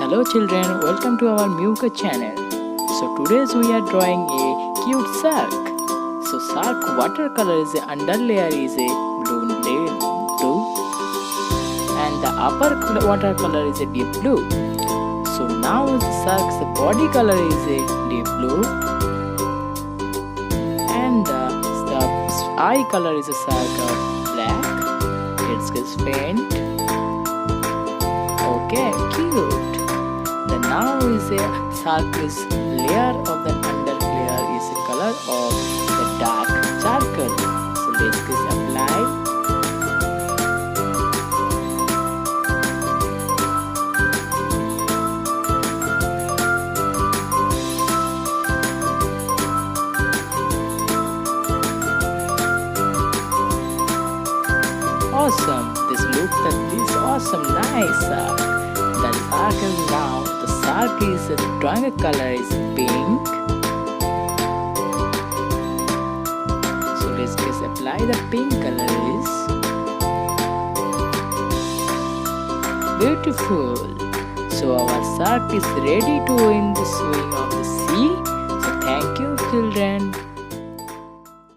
Hello children, welcome to our Muka channel. So today we are drawing a cute shark. So shark watercolor is the under layer is a blue and the upper watercolor is a deep blue. So now the shark's body color is a deep blue and the eye color is a shark black. It's faint. Okay, cute. The now is a shark's layer of the under layer is a color of the dark charcoal. So let's just apply. Awesome! This awesome, nice shark. The shark is now. The shark is the stronger color is pink. So let's just apply the pink color is beautiful. So our shark is ready to in the swing of the sea. So thank you, children.